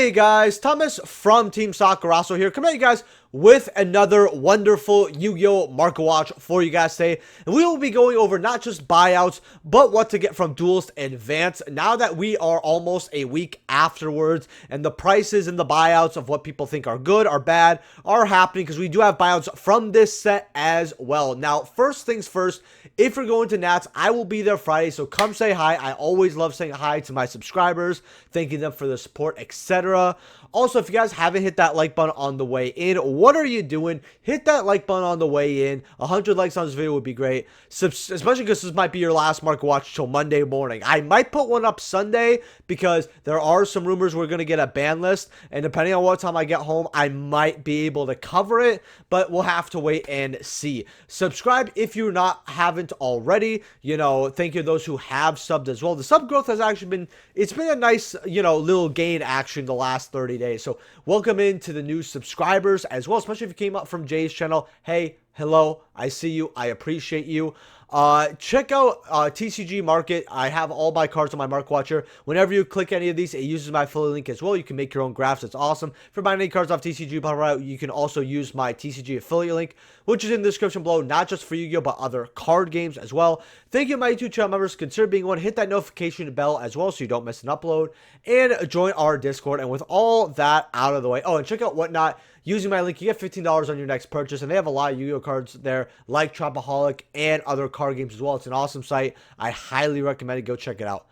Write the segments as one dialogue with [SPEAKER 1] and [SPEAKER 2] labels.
[SPEAKER 1] Hey guys, Thomas from Team Sakurazo here, coming at you guys with another wonderful Yu-Gi-Oh! Market Watch for you guys today. And we will be going over not just buyouts, but what to get from Duelist Advance now that we are almost a week afterwards, and the prices and the buyouts of what people think are good or bad are happening, because we do have buyouts from this set as well. Now, first things first, if you're going to Nats, I will be there Friday, so come say hi. I always love saying hi to my subscribers, thanking them for the support, etc. Also, if you guys haven't hit that like button on the way in, what are you doing? Hit that like button on the way in. 100 likes on this video would be great, especially because this might be your last market watch till Monday morning. I might put one up Sunday because there are some rumors we're going to get a ban list, and depending on what time I get home, I might be able to cover it, but we'll have to wait and see. Subscribe if you haven't already. You know, thank you to those who have subbed as well. The sub growth has actually been, it's been a nice, you know, little gain action the last 30 days. So welcome into the new subscribers as well, especially if you came up from Jay's channel. Hey, hello, I see you, I appreciate you. Check out TCG Market. I have all my cards on my Market Watcher. Whenever you click any of these, it uses my affiliate link as well. You can make your own graphs. It's awesome. If you're buying any cards off TCG, you can also use my TCG affiliate link, which is in the description below, not just for Yu-Gi-Oh, but other card games as well. Thank you, my YouTube channel members. Consider being one. Hit that notification bell as well so you don't miss an upload, and join our Discord. And with all that out of the way, oh, and check out Whatnot. Using my link, you get $15 on your next purchase, and they have a lot of Yu-Gi-Oh cards there, like Holic and other card games as well. It's an awesome site. I highly recommend it. Go check it out.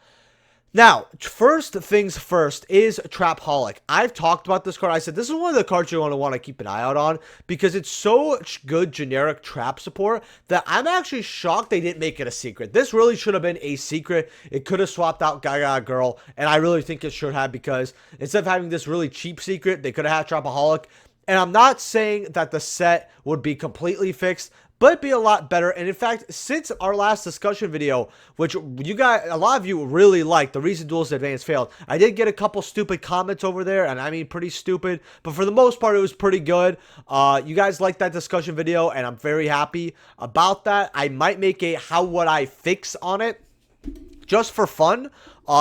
[SPEAKER 1] Now, first things first is Holic. I've talked about this card. I said this is one of the cards you're going to want to keep an eye out on because it's so good generic trap support that I'm actually shocked they didn't make it a secret. This really should have been a secret. It could have swapped out Gagaga Girl, and I really think it should have, because instead of having this really cheap secret, they could have had Holic. And I'm not saying that the set would be completely fixed, but it'd be a lot better. And in fact, since our last discussion video, which you guys, a lot of you really liked, the reason Duelist Advance failed, I did get a couple stupid comments over there, and I mean pretty stupid, but for the most part, it was pretty good. You guys liked that discussion video, and I'm very happy about that. I might make a how would I fix on it, just for fun,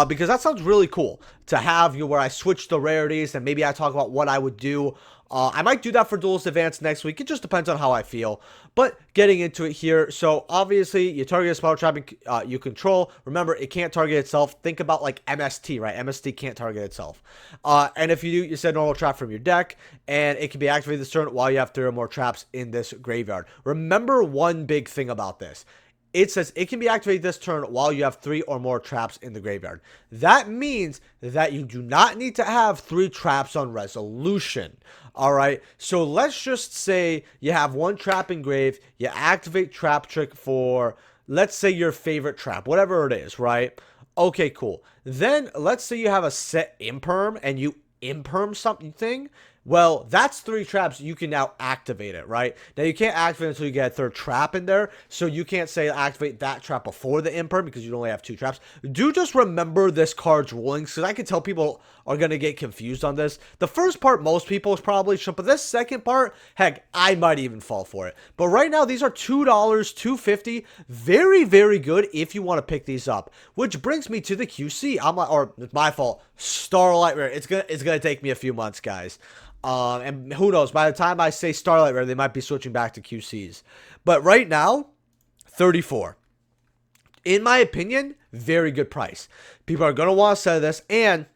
[SPEAKER 1] because that sounds really cool to have where I switch the rarities and maybe I talk about what I would do. I might do that for Duelist Advance next week. It just depends on how I feel. But getting into it here, so obviously you target a spell trap you control. Remember, it can't target itself. Think about like MST, right? MST can't target itself. And if you do, you set normal trap from your deck, and it can be activated this turn while you have 3 or more traps in this graveyard. Remember one big thing about this. It says it can be activated this turn while you have 3 or more traps in the graveyard. That means that you do not need to have 3 traps on resolution. Alright, so let's just say you have 1 trap in grave, you activate Trap Trick for, let's say, your favorite trap, whatever it is, right? Okay, cool. Then let's say you have a set imperm and you imperm something. Well, that's 3 traps. You can now activate it, right? Now, you can't activate it until you get a 3rd trap in there. So you can't say activate that trap before the imperm because you only have 2 traps. Do just remember this card's rulings, because I can tell people are going to get confused on this. The first part, most people probably should, but this second part, heck, I might even fall for it. But right now, these are $2, $2.50. Very, very good if you want to pick these up. Which brings me to the QC. Or it's my fault. Starlight Rare. It's gonna take me a few months, guys. And who knows, by the time I say Starlight Rare, they might be switching back to QCs. But right now, 34. In my opinion, very good price. People are going to want to sell this, and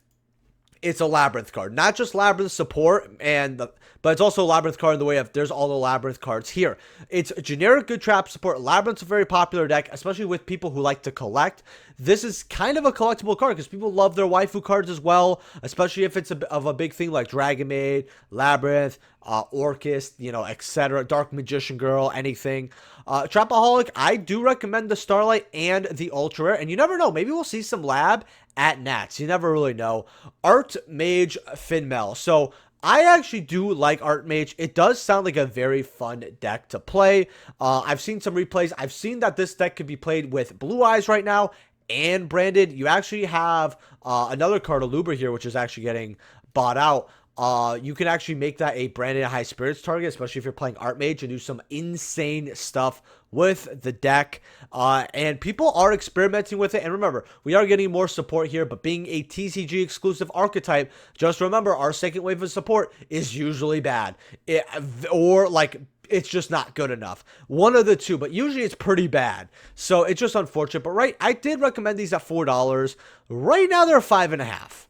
[SPEAKER 1] it's a Labyrinth card. Not just Labyrinth support, but it's also a Labyrinth card in the way of there's all the Labyrinth cards here. It's a generic good trap support. Labyrinth's a very popular deck, especially with people who like to collect. This is kind of a collectible card because people love their waifu cards as well, especially if it's of a big thing like Dragon Maid, Labyrinth, Orcust, you know, etc. Dark Magician Girl, anything. Trapaholic, I do recommend the Starlight and the Ultra Rare, and you never know, maybe we'll see some Lab at Nats. You never really know. Artmage Finmel. So I actually do like Artmage. It does sound like a very fun deck to play. I've seen some replays. I've seen that this deck could be played with Blue Eyes right now and branded. You actually have another card, Aluber, here, which is actually getting bought out. You can actually make that a branded high spirits target, especially if you're playing Artmage, and do some insane stuff with the deck. And people are experimenting with it. And remember, we are getting more support here, but being a TCG exclusive archetype, just remember our second wave of support is usually bad. Or like, it's just not good enough. One of the two, but usually it's pretty bad. So it's just unfortunate. But I did recommend these at $4. Right now they're 5.5.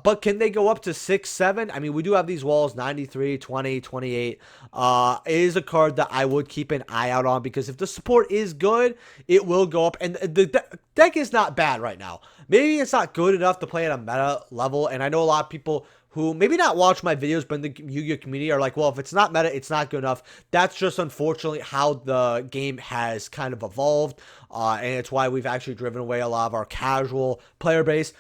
[SPEAKER 1] But can they go up to 6, 7? I mean, we do have these walls, 93, 20, 28. It is a card that I would keep an eye out on, because if the support is good, it will go up. And the deck is not bad right now. Maybe it's not good enough to play at a meta level. And I know a lot of people who maybe not watch my videos, but in the Yu-Gi-Oh community are like, well, if it's not meta, it's not good enough. That's just unfortunately how the game has kind of evolved. And it's why we've actually driven away a lot of our casual player base.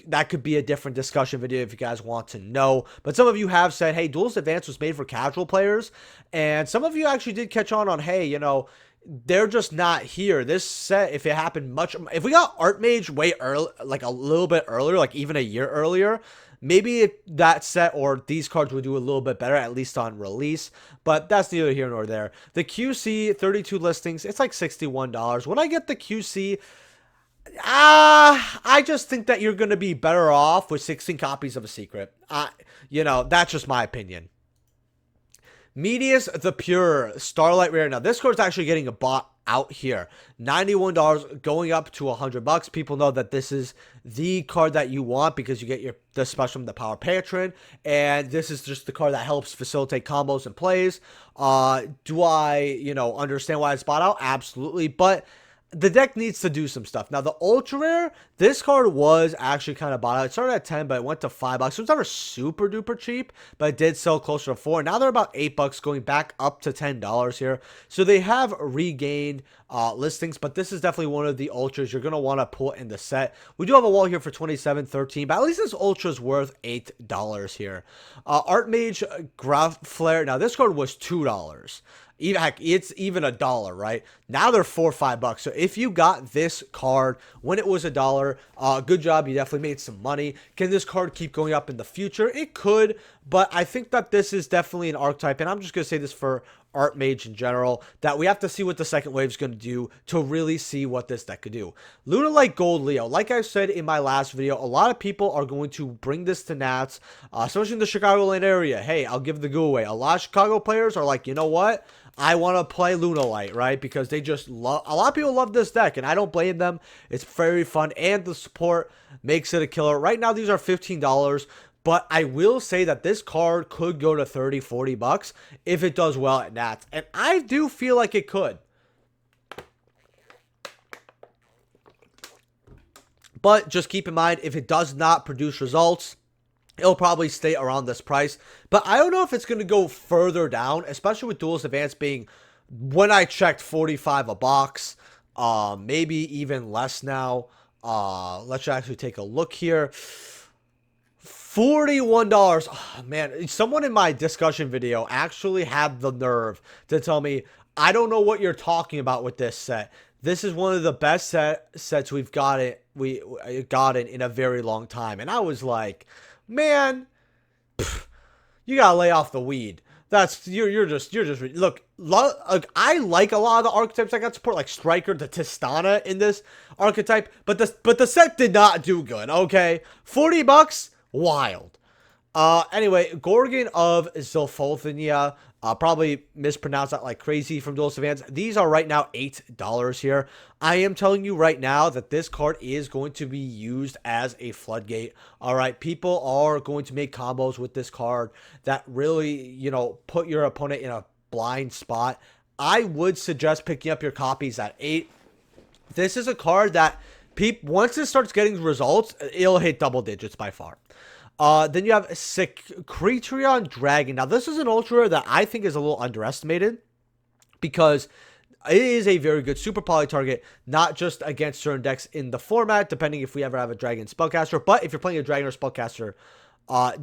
[SPEAKER 1] That could be a different discussion video if you guys want to know. But some of you have said, hey, Duelist Advance was made for casual players. And some of you actually did catch on, hey, you know, they're just not here. This set, if it happened if we got Artmage way early, like a little bit earlier, like even a year earlier, maybe that set or these cards would do a little bit better, at least on release. But that's neither here nor there. The QC, 32 listings, it's like $61. When I get the QC, I just think that you're going to be better off with 16 copies of a secret. You know, that's just my opinion. Medius the Pure, Starlight rare. Now, this card's actually getting a bought out here. $91 going up to $100. People know that this is the card that you want because you get the special from the Power Patron, and this is just the card that helps facilitate combos and plays. Do I, understand why it's bought out? Absolutely, but the deck needs to do some stuff. Now, the Ultra Rare, this card was actually kind of bought out. It started at 10, but it went to $5. So it's never super duper cheap, but it did sell closer to 4. Now they're about $8, going back up to $10 here. So they have regained listings, but this is definitely one of the Ultras you're going to want to put in the set. We do have a wall here for 27, 13, but at least this Ultra is worth $8 here. Artmage Graph Flare. Now, this card was $2. Heck, it's even $1, right? Now they're $4 or $5. So if you got this card when it was $1, good job. You definitely made some money. Can this card keep going up in the future? It could, but I think that this is definitely an archetype, and I'm just going to say this for Artmage in general, that we have to see what the second wave is going to do to really see what this deck could do. Lunalight Gold Leo. Like I said in my last video, a lot of people are going to bring this to Nats, especially in the Chicagoland area. Hey, I'll give the giveaway. A lot of Chicago players are like, you know what? I want to play Lunalight, right? Because they just love, a lot of people love this deck, and I don't blame them. It's very fun, and the support makes it a killer. Right now, these are $15. But I will say that this card could go to 30, 40 bucks if it does well at Nats. And I do feel like it could. But just keep in mind, if it does not produce results, it'll probably stay around this price. But I don't know if it's going to go further down, especially with Duelist Advance being, when I checked, 45 a box. Maybe even less now. Let's actually take a look here. $41. Oh, man, someone in my discussion video actually had the nerve to tell me, I don't know what you're talking about with this set. This is one of the best sets we've gotten in a very long time. And I was like, man, you gotta lay off the weed. You're just look, I like a lot of the archetypes I got support, like Striker, the Tistana in this archetype, but the set did not do good. Okay, $40. Wild. Anyway, Gorgon of Zilfolthania. Probably mispronounced that like crazy from Duelist Advance. These are right now $8 here. I am telling you right now that this card is going to be used as a floodgate. All right, people are going to make combos with this card that really, put your opponent in a blind spot. I would suggest picking up your copies at 8. This is a card that once it starts getting results, it'll hit double digits by far. Then you have Secretion Dragon. Now, this is an Ultra that I think is a little underestimated because it is a very good super poly target, not just against certain decks in the format, depending if we ever have a Dragon Spellcaster, but if you're playing a Dragon or Spellcaster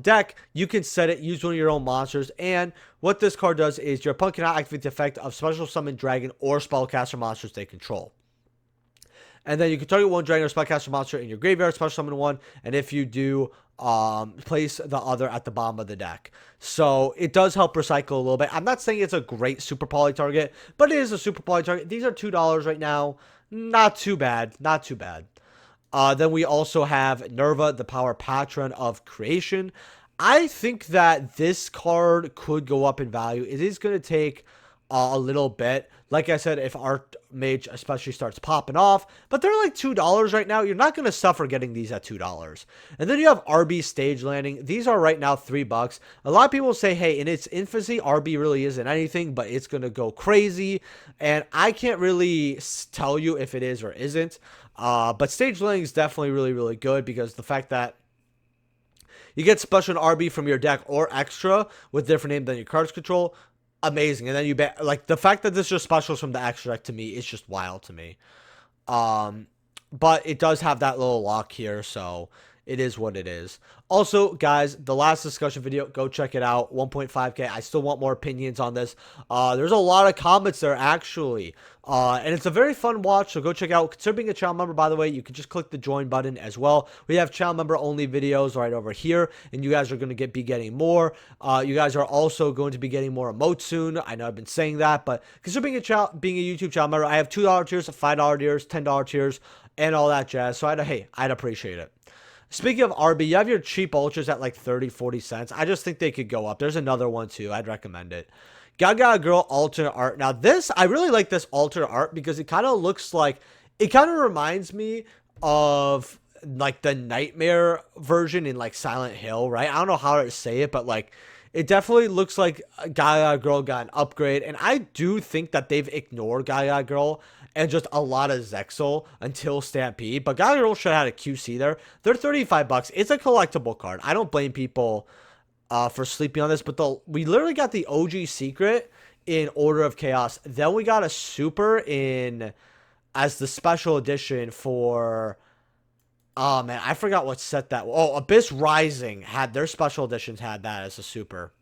[SPEAKER 1] deck, you can set it, use one of your own monsters, and what this card does is your opponent cannot activate the effect of Special Summon Dragon or Spellcaster monsters they control. And then you can target one Dragon or Spellcaster monster in your graveyard, special summon one, and if you do, place the other at the bottom of the deck. So it does help recycle a little bit. I'm not saying it's a great super poly target, but it is a super poly target. These are $2 right now. Not too bad. Not too bad. Then we also have Nerva, the Power Patron of Creation. I think that this card could go up in value. It is going to take a little bit. Like I said, if Artmage especially starts popping off, but they're like $2 right now. You're not going to suffer getting these at $2. And then you have RB Stage Landing. These are right now $3. A lot of people say, hey, in its infancy, RB really isn't anything, but it's going to go crazy. And I can't really tell you if it is or isn't. But Stage Landing is definitely really, really good because the fact that you get special RB from your deck or extra with different name than your cards control. Amazing. And then you bet, like, the fact that this is specials from the extra deck to me is just wild to me. But it does have that little lock here, so it is what it is. Also, guys, the last discussion video, go check it out. 1.5K. I still want more opinions on this. There's a lot of comments there, actually. And it's a very fun watch, so go check it out. Consider being a channel member, by the way. You can just click the join button as well. We have channel member only videos right over here, and you guys are going to be getting more. You guys are also going to be getting more emotes soon. I know I've been saying that, but consider being a YouTube channel member. I have $2 tiers, $5 tiers, $10 tiers, and all that jazz. So I'd appreciate it. Speaking of RB, you have your cheap ultras at like 30, 40 cents. I just think they could go up. There's another one too. I'd recommend it. Gagaga Girl alternate art. Now this, I really like this alternate art because it kind of looks like, it kind of reminds me of like the Nightmare version in like Silent Hill, right? I don't know how to say it, but like it definitely looks like Gagaga Girl got an upgrade. And I do think that they've ignored Gagaga Girl and just a lot of Zexal until Stampede. But Gagaga Girl should have had a QC there. They're $35. It's a collectible card. I don't blame people for sleeping on this. But we literally got the OG secret in Order of Chaos. Then we got a super in as the special edition for... Oh, man, I forgot what set that... Oh, Abyss Rising had... Their special editions had that as a super.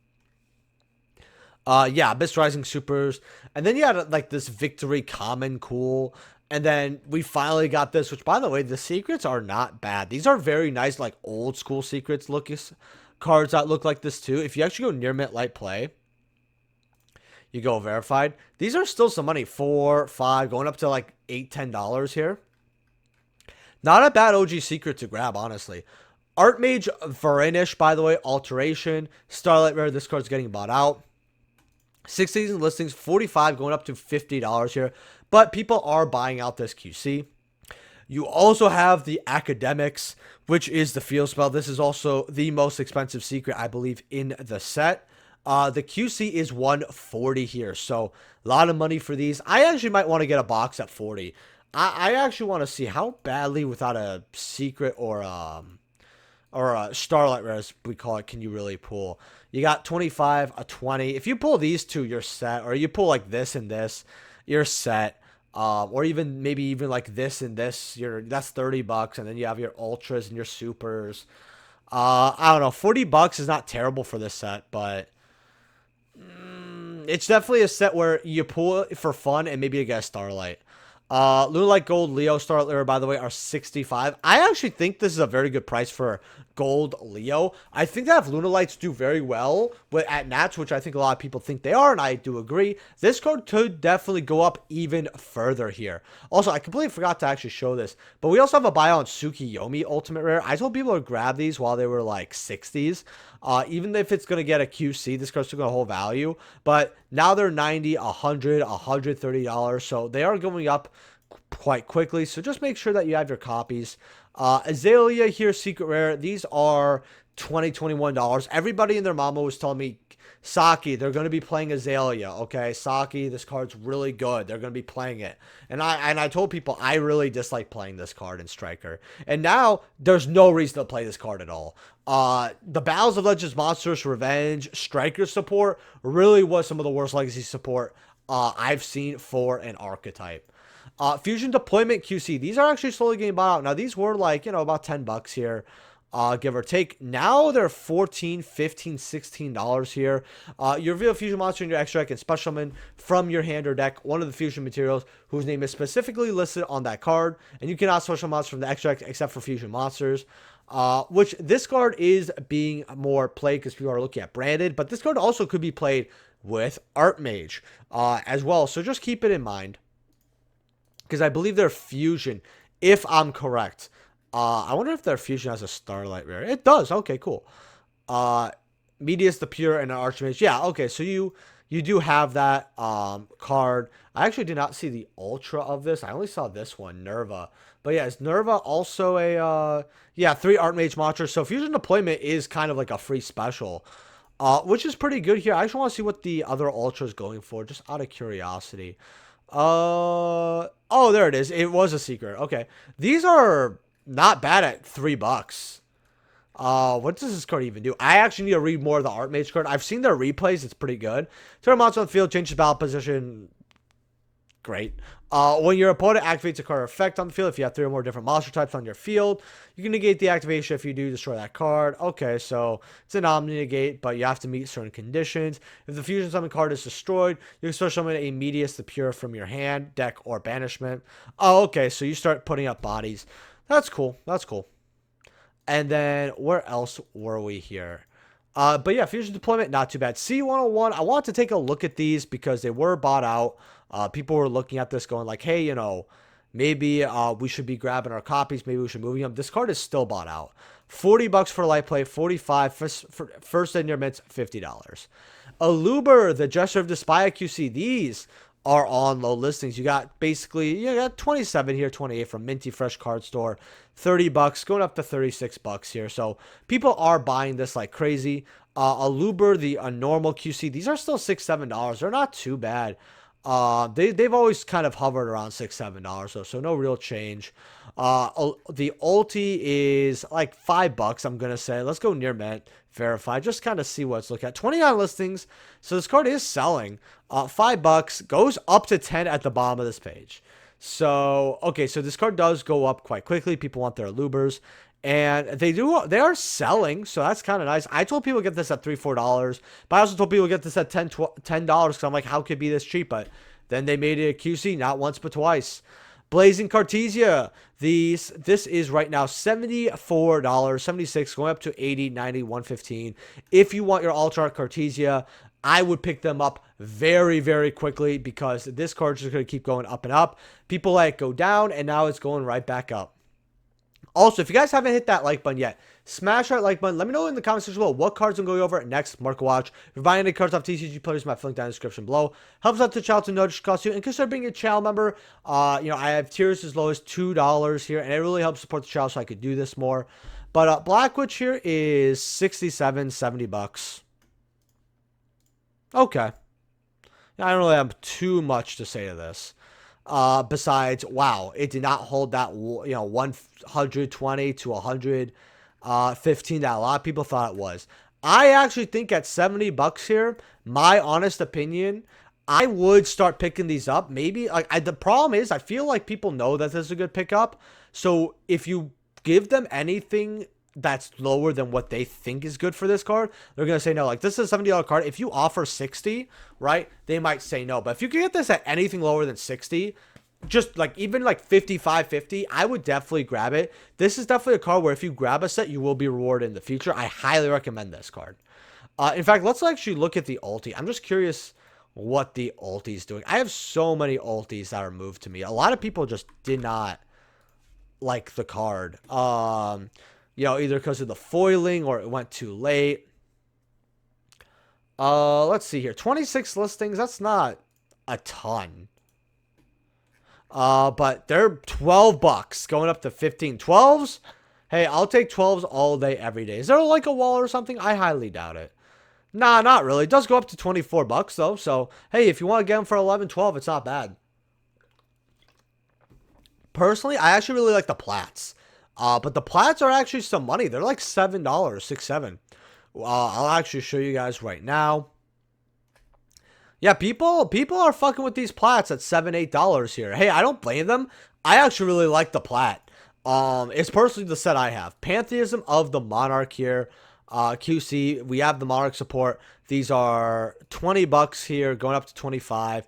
[SPEAKER 1] Yeah, Abyss Rising supers. And then you had, like, this Victory Common cool. And then we finally got this, which, by the way, the secrets are not bad. These are very nice, like, old-school secrets looking cards that look like this, too. If you actually go near mint light play, you go verified. These are still some money. $4, $5, going up to, like, $8, $10 here. Not a bad OG secret to grab, honestly. Artmage Varinish, by the way, alteration. Starlight rare, this card's getting bought out. 6 listings, $45, going up to $50 here. But people are buying out this QC. You also have the Academics, which is the field spell. This is also the most expensive secret, I believe, in the set. The QC is $140 here. So a lot of money for these. I actually might want to get a box at $40. I actually want to see how badly without a secret or a Starlight rare, as we call it, can you really pull. You got 25, a 20. If you pull these two, you're set. Or you pull like this and this, you're set. Or even maybe even like this and this, that's $30. And then you have your ultras and your supers. I don't know. $40 is not terrible for this set, but it's definitely a set where you pull it for fun and maybe you get a Starlight. Lunalight Gold Leo Starlight, by the way, are $65. I actually think this is a very good price for Gold Leo. I think that if Lunalights do very well at Nats, which I think a lot of people think they are, and I do agree, this card could definitely go up even further here. Also, I completely forgot to actually show this, but we also have a buyout on Tsukiyomi Ultimate Rare. I told people to grab these while they were like 60s. Even if it's going to get a QC, this card's still going to hold value. But now they're $90, $100, $130. So they are going up quite quickly. So just make sure that you have your copies. Azalea here, Secret Rare. These are $20, $21. Everybody and their mama was telling me, Saki, they're going to be playing Azalea, okay? Saki, this card's really good. They're going to be playing it. And I told people I really dislike playing this card in Striker. And now there's no reason to play this card at all. The Battles of Legends Monsters Revenge Striker support really was some of the worst legacy support I've seen for an archetype. Fusion Deployment QC. These are actually slowly getting bought out. Now, these were like, about $10 here. Give or take. Now they're $14, $15, $16 here. You reveal a fusion monster in your extra deck and special summon from your hand or deck one of the fusion materials whose name is specifically listed on that card. And you cannot special monster from the extra deck except for fusion monsters. which this card is being more played because people are looking at branded, but this card also could be played with Artmage as well. So just keep it in mind, because I believe their fusion, if I'm correct. I wonder if their fusion has a Starlight rare. It does. Okay, cool. Medius the Pure and an Archmage. Yeah, okay, so you do have that card. I actually did not see the Ultra of this. I only saw this one, Nerva. But yeah, is Nerva also a, yeah, 3 Artmage monsters. So Fusion Deployment is kind of like a free special, which is pretty good here. I just want to see what the other Ultra is going for, just out of curiosity. Oh, there it is. It was a secret. Okay. These are not bad at $3. What does this card even do? I actually need to read more of the Artmage card. I've seen their replays. It's pretty good. Turn monster on the field, changes battle position. Great. When your opponent activates a card effect on the field, if you have 3 or more different monster types on your field, you can negate the activation if you do destroy that card. Okay, so it's an omni negate, but you have to meet certain conditions. If the fusion summon card is destroyed, you can start summoning a Medius the Pure from your hand, deck, or banishment. Oh, okay, so you start putting up bodies. That's cool. That's cool. And then where else were we here? But yeah, fusion deployment, not too bad. C101, I want to take a look at these because they were bought out. People were looking at this going like, hey, you know, maybe we should be grabbing our copies. Maybe we should move them. This card is still bought out. $40 for light play, $45 for first in your mints, $50. Aluber, the Gesture of Despia QC, these are on low listings. You got basically, you got 27 here, 28 from Minty Fresh Card Store, $30 going up to $36 here. So people are buying this like crazy. Aluber, the normal QC, these are still $6-7. They're not too bad. They've always kind of hovered around $6-7 though, so no real change. The ulti is like $5, I'm gonna say. Let's go near mint, verify, just kind of see what it's looking at. 29 listings, so this card is selling. $5 goes up to 10 at the bottom of this page. So okay, so this card does go up quite quickly. People want their Alubers. And they are selling, so that's kind of nice. I told people to get this at $3-4, but I also told people to get this at $10 because I'm like, how could it be this cheap? But then they made it a QC, not once but twice. Blazing Cartesia, this is right now $74, 76 going up to 80, 90, 115. If you want your Ultra Cartesia, I would pick them up very, very quickly because this card is just going to keep going up and up. People let it go down, and now it's going right back up. Also, if you guys haven't hit that like button yet, smash that like button. Let me know in the comment section below what cards I'm going over next Market Watch. If you're buying any cards off TCG players, my link down in the description below. Helps out the channel to notice cost you. And consider being a channel member. You know, I have tiers as low as $2 here, and it really helps support the channel so I could do this more. But Black Witch here is $67-70. Okay. I don't really have too much to say to this. Besides, wow, it did not hold that, you know, 120 to 115 that a lot of people thought it was. I actually think at $70 here, my honest opinion, I would start picking these up. Maybe like the problem is I feel like people know that this is a good pickup. So if you give them anything that's lower than what they think is good for this card, they're going to say no. Like, this is a $70 card. If you offer 60, right, they might say no. But if you can get this at anything lower than 60, just like even like 55, 50, I would definitely grab it. This is definitely a card where if you grab a set, you will be rewarded in the future. I highly recommend this card. In fact, let's actually look at the ulti. I'm just curious what the ulti is doing. I have so many ultis that are moved to me. A lot of people just did not like the card. You know, either because of the foiling or it went too late. Let's see here. 26 listings. That's not a ton. But they're $12 going up to 15. 12s? Hey, I'll take 12s all day, every day. Is there like a wall or something? I highly doubt it. Nah, not really. It does go up to $24 though. So, hey, if you want to get them for 11, 12, it's not bad. Personally, I actually really like the plats. But the plats are actually some money. They're like $7, 6, 7. I'll actually show you guys right now. Yeah, people are fucking with these plats at $7, $8 here. Hey, I don't blame them. I actually really like the plat. It's personally the set I have. Pantheism of the Monarch here. QC, we have the Monarch support. These are $20 here, going up to 25.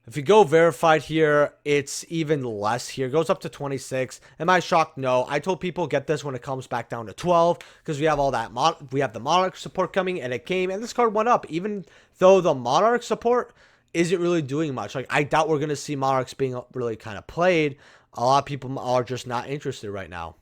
[SPEAKER 1] If you go verified here, it's even less here. It goes up to 26. Am I shocked? No. I told people get this when it comes back down to 12 because we have all that we have the Monarch support coming, and it came, and this card went up even though the Monarch support isn't really doing much. Like, I doubt we're going to see Monarchs being really kind of played. A lot of people are just not interested right now.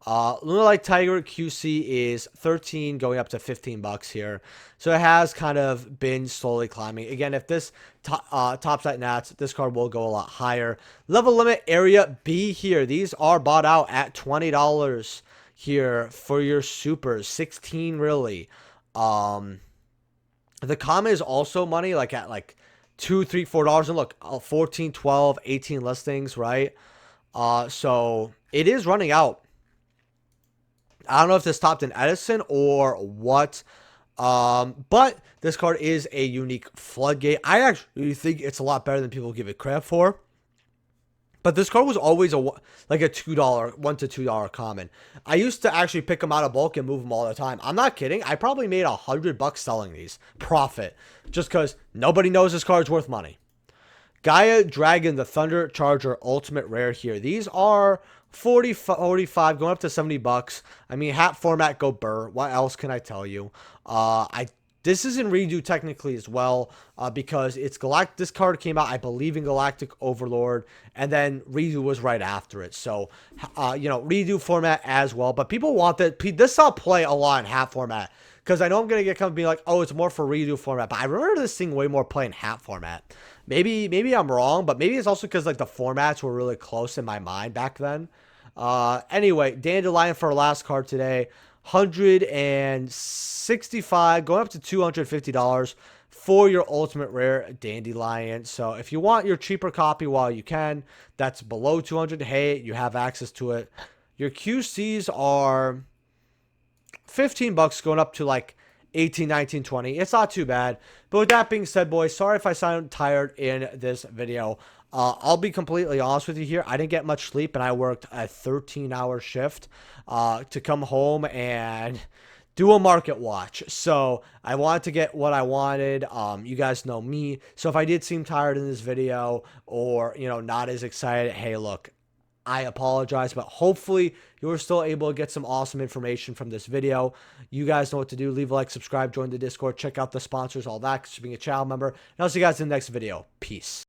[SPEAKER 1] Lunalight Tiger QC is 13 going up to 15 bucks here. So it has kind of been slowly climbing. Again, if this tops at Nats, this card will go a lot higher. Level limit area B here. These are bought out at $20 here for your supers. 16 really. The common is also money, like at like $2, $3, $4. And look, 14, 12, 18 listings, right? So it is running out. I don't know if this topped in Edison or what, but this card is a unique floodgate. I actually think it's a lot better than people give it credit for. But this card was always like a $2, $1 to $2 common. I used to actually pick them out of bulk and move them all the time. I'm not kidding. I probably made $100 selling these. Profit. Just because nobody knows this card's worth money. Gaia Dragon, the Thunder Charger Ultimate Rare here. These are 40, 45, going up to 70 bucks. I mean, hat format, go burr. What else can I tell you? This is in redo technically as well, because it's Galactic. This card came out, I believe, in Galactic Overlord, and then redo was right after it. So, you know, redo format as well. But people want that. This I'll play a lot in hat format, because I know I'm gonna get kind of be like, oh, it's more for redo format. But I remember this thing way more playing hat format. Maybe I'm wrong, but maybe it's also because like the formats were really close in my mind back then. Anyway, Dandelion for our last card today, 165 going up to $250 for your ultimate rare Dandelion. So if you want your cheaper copy while you can, that's below 200. Hey, you have access to it. Your QCs are 15 bucks going up to like 18, 19, 20. It's not too bad. But with that being said, boys, sorry if I sound tired in this video. I'll be completely honest with you here. I didn't get much sleep, and I worked a 13-hour shift to come home and do a market watch. So I wanted to get what I wanted. You guys know me. So if I did seem tired in this video or, you know, not as excited, hey, look, I apologize, but hopefully you were still able to get some awesome information from this video. You guys know what to do. Leave a like, subscribe, join the Discord, check out the sponsors, all that, because you're being a channel member. And I'll see you guys in the next video. Peace.